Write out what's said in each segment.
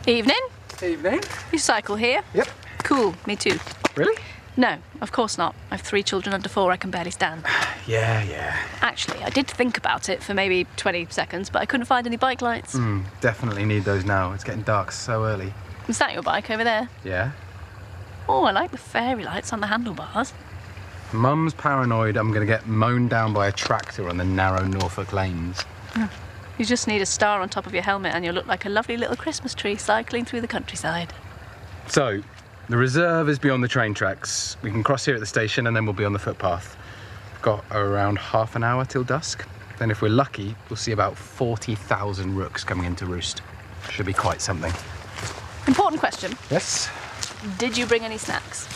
Evening. Evening. You cycle here? Yep. Cool, me too. Really? No, of course not. I've 3 children under 4 I can barely stand. Yeah. Actually, I did think about it for maybe 20 seconds, but I couldn't find any bike lights. Definitely need those now. It's getting dark so early. Is that your bike over there? Yeah. Oh, I like the fairy lights on the handlebars. Mum's paranoid I'm going to get mown down by a tractor on the narrow Norfolk lanes. You just need a star on top of your helmet and you'll look like a lovely little Christmas tree cycling through the countryside. So, the reserve is beyond the train tracks. We can cross here at the station and then we'll be on the footpath. We've got around half an hour till dusk. Then if we're lucky, we'll see about 40,000 rooks coming in to roost. Should be quite something. Important question. Yes? Did you bring any snacks?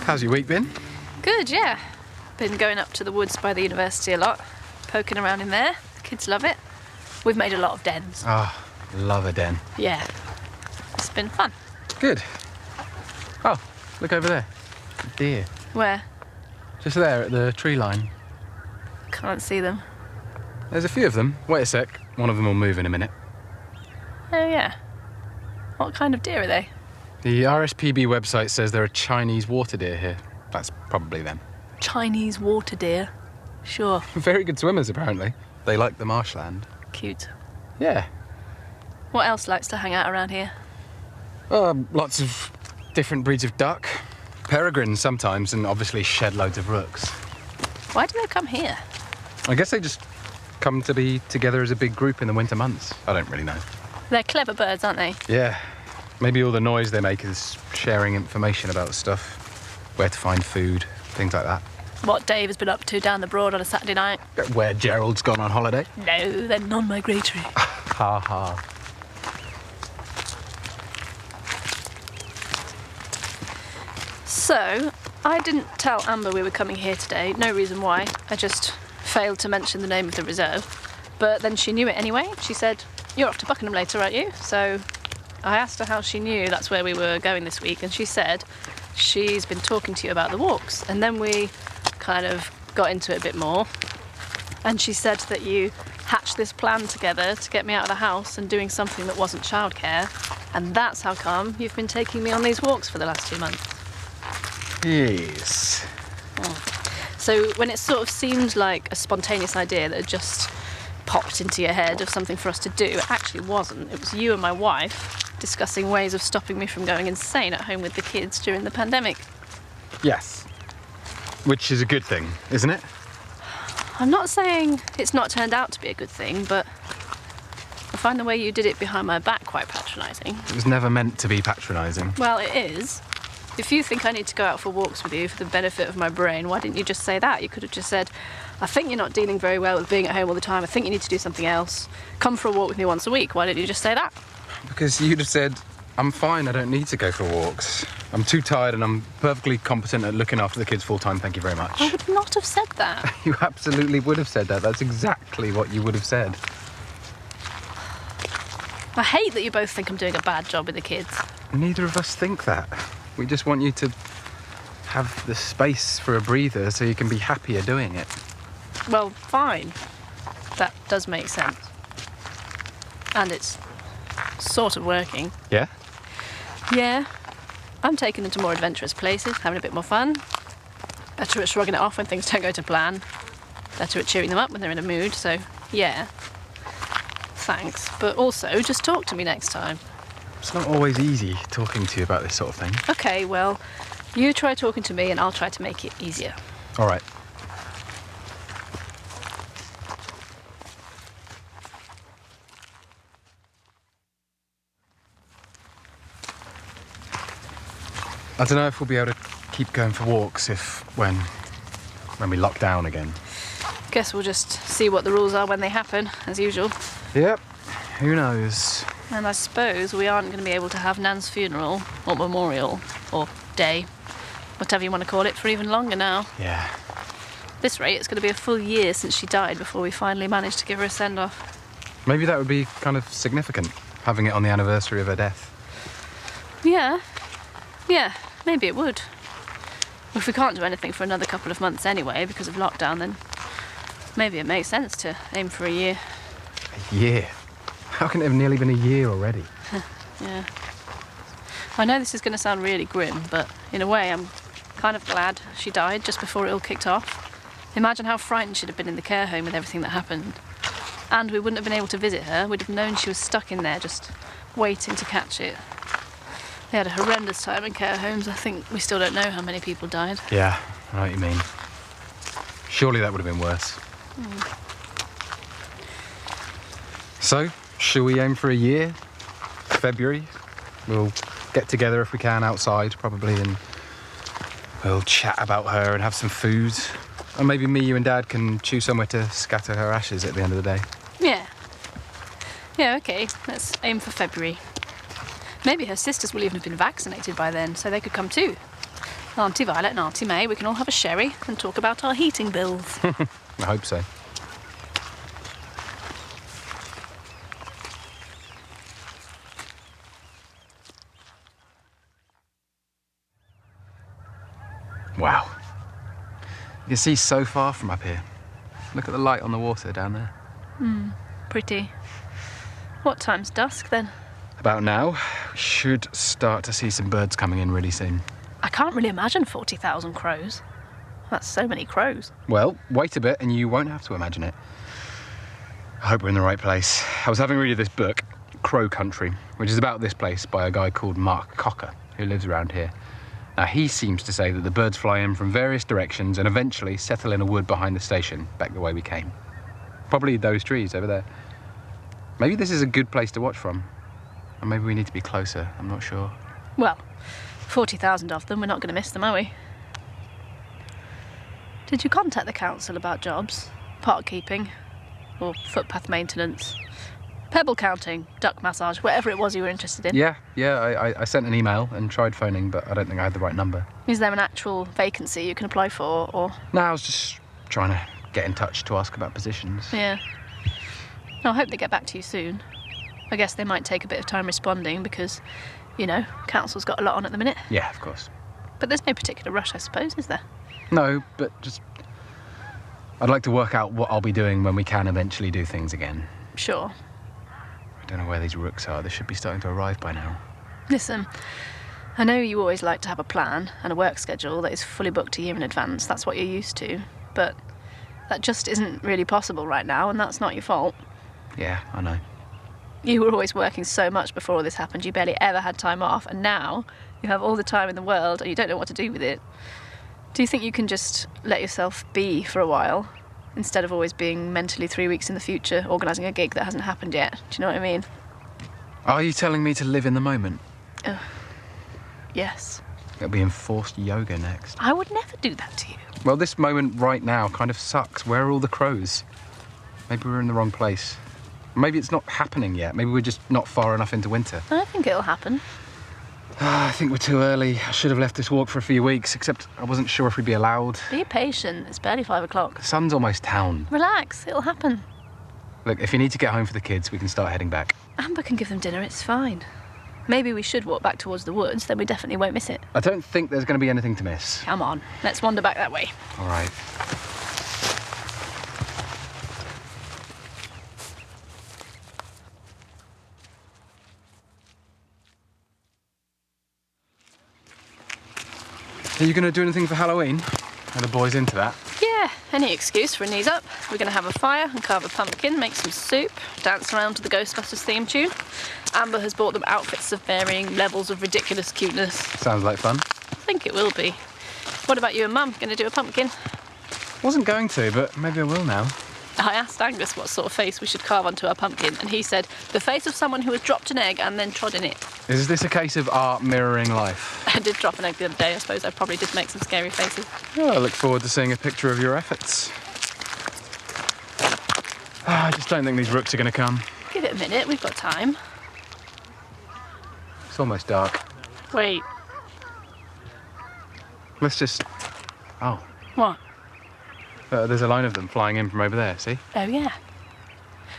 How's your week been? Good, yeah. Been going up to the woods by the university a lot, poking around in there. The kids love it. We've made a lot of dens. Ah, love a den. Yeah. It's been fun. Good. Oh, look over there. A deer. Where? Just there at the tree line. Can't see them. There's a few of them. Wait a sec. One of them will move in a minute. Oh, yeah. What kind of deer are they? The RSPB website says there are Chinese water deer here. That's probably them. Chinese water deer. Sure. Very good swimmers, apparently. They like the marshland. Cute. Yeah. What else likes to hang out around here? Lots of different breeds of duck. Peregrines sometimes, and obviously shed loads of rooks. Why do they come here? I guess they just come to be together as a big group in the winter months. I don't really know. They're clever birds, aren't they? Yeah. Maybe all the noise they make is sharing information about stuff. Where to find food, things like that. What Dave has been up to down the Broad on a Saturday night? Where Gerald's gone on holiday. No, they're non-migratory. Ha ha. So, I didn't tell Amber we were coming here today. No reason why. I just failed to mention the name of the reserve. But then she knew it anyway. She said, "You're off to Buckenham later, aren't you?" So I asked her how she knew that's where we were going this week, and she said she's been talking to you about the walks. And then we kind of got into it a bit more. And she said that you hatched this plan together to get me out of the house and doing something that wasn't childcare. And that's how come you've been taking me on these walks for the last 2 months. Yes. So when it sort of seemed like a spontaneous idea that had just popped into your head of something for us to do, it actually wasn't. It was you and my wife discussing ways of stopping me from going insane at home with the kids during the pandemic. Yes. Which is a good thing, isn't it? I'm not saying it's not turned out to be a good thing, but I find the way you did it behind my back quite patronising. It was never meant to be patronising. Well, it is. If you think I need to go out for walks with you for the benefit of my brain, why didn't you just say that? You could have just said, "I think you're not dealing very well with being at home all the time. I think you need to do something else. Come for a walk with me once a week." Why didn't you just say that? Because you'd have said, "I'm fine, I don't need to go for walks. I'm too tired and I'm perfectly competent at looking after the kids full time, thank you very much." I would not have said that. You absolutely would have said that. That's exactly what you would have said. I hate that you both think I'm doing a bad job with the kids. Neither of us think that. We just want you to have the space for a breather so you can be happier doing it. Well, fine. That does make sense. And it's sort of working. Yeah? Yeah. I'm taking them to more adventurous places, having a bit more fun. Better at shrugging it off when things don't go to plan. Better at cheering them up when they're in a mood, so yeah. Thanks. But also, just talk to me next time. It's not always easy talking to you about this sort of thing. Okay, well, you try talking to me and I'll try to make it easier. All right. I don't know if we'll be able to keep going for walks when we lock down again. Guess we'll just see what the rules are when they happen, as usual. Yep, who knows? And I suppose we aren't going to be able to have Nan's funeral, or memorial, or day, whatever you want to call it, for even longer now. Yeah. At this rate, it's going to be a full year since she died before we finally managed to give her a send-off. Maybe that would be kind of significant, having it on the anniversary of her death. Yeah, maybe it would. If we can't do anything for another couple of months anyway because of lockdown, then maybe it makes sense to aim for a year. A year? How can it have nearly been a year already? Yeah. I know this is going to sound really grim, but in a way I'm kind of glad she died just before it all kicked off. Imagine how frightened she'd have been in the care home with everything that happened. And we wouldn't have been able to visit her. We'd have known she was stuck in there just waiting to catch it. They had a horrendous time in care homes. I think we still don't know how many people died. Yeah, I know what you mean. Surely that would have been worse. So, shall we aim for a year? February? We'll get together if we can outside, probably, and we'll chat about her and have some food. Or maybe me, you and Dad can choose somewhere to scatter her ashes at the end of the day. Yeah. Yeah, okay. Let's aim for February. Maybe her sisters will even have been vaccinated by then, so they could come too. Auntie Violet and Auntie May, we can all have a sherry and talk about our heating bills. I hope so. Wow. You can see so far from up here. Look at the light on the water down there. Pretty. What time's dusk then? About now, we should start to see some birds coming in really soon. I can't really imagine 40,000 crows. That's so many crows. Well, wait a bit and you won't have to imagine it. I hope we're in the right place. I was having a read of this book, Crow Country, which is about this place by a guy called Mark Cocker, who lives around here. Now, he seems to say that the birds fly in from various directions and eventually settle in a wood behind the station, back the way we came. Probably those trees over there. Maybe this is a good place to watch from. Or maybe we need to be closer, I'm not sure. Well, 40,000 of them, we're not going to miss them, are we? Did you contact the council about jobs? Park keeping? Or footpath maintenance? Pebble counting? Duck massage? Whatever it was you were interested in? Yeah, I sent an email and tried phoning, but I don't think I had the right number. Is there an actual vacancy you can apply for, or...? No, I was just trying to get in touch to ask about positions. Yeah. I hope they get back to you soon. I guess they might take a bit of time responding because, you know, council's got a lot on at the minute. Yeah, of course. But there's no particular rush, I suppose, is there? No, but just... I'd like to work out what I'll be doing when we can eventually do things again. Sure. I don't know where these rooks are. They should be starting to arrive by now. Listen, I know you always like to have a plan and a work schedule that is fully booked a year in advance. That's what you're used to. But that just isn't really possible right now, and that's not your fault. Yeah, I know. You were always working so much before all this happened. You barely ever had time off, and now you have all the time in the world and you don't know what to do with it. Do you think you can just let yourself be for a while instead of always being mentally 3 weeks in the future organising a gig that hasn't happened yet? Do you know what I mean? Are you telling me to live in the moment? Yes. It'll be enforced yoga next. I would never do that to you. Well, this moment right now kind of sucks. Where are all the crows? Maybe we're in the wrong place. Maybe it's not happening yet. Maybe we're just not far enough into winter. I think it'll happen. I think we're too early. I should have left this walk for a few weeks, except I wasn't sure if we'd be allowed. Be patient. It's barely 5 o'clock. The sun's almost down. Relax. It'll happen. Look, if you need to get home for the kids, we can start heading back. Amber can give them dinner. It's fine. Maybe we should walk back towards the woods, then we definitely won't miss it. I don't think there's going to be anything to miss. Come on. Let's wander back that way. All right. Are you going to do anything for Halloween? Are the boys into that? Yeah, any excuse for a knees up. We're going to have a fire and carve a pumpkin, make some soup, dance around to the Ghostbusters theme tune. Amber has bought them outfits of varying levels of ridiculous cuteness. Sounds like fun. I think it will be. What about you and Mum? Going to do a pumpkin? Wasn't going to, but maybe I will now. I asked Angus what sort of face we should carve onto our pumpkin, and he said, the face of someone who has dropped an egg and then trod in it. Is this a case of art mirroring life? I did drop an egg the other day. I suppose I probably did make some scary faces. Well, I look forward to seeing a picture of your efforts. I just don't think these rooks are going to come. Give it a minute. We've got time. It's almost dark. Wait. Let's just... Oh. What? There's a line of them flying in from over there, see? Oh, yeah.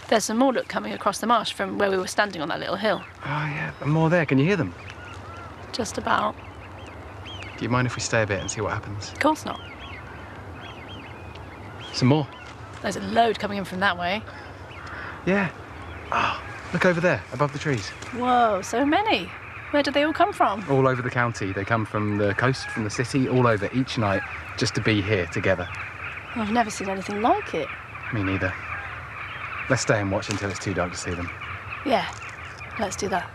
There's some more look coming across the marsh from where we were standing on that little hill. Oh, yeah, and more there. Can you hear them? Just about. Do you mind if we stay a bit and see what happens? Of course not. Some more? There's a load coming in from that way. Yeah. Oh, look over there, above the trees. Whoa, so many. Where did they all come from? All over the county. They come from the coast, from the city, all over each night, just to be here together. I've never seen anything like it. Me neither. Let's stay and watch until it's too dark to see them. Yeah, let's do that.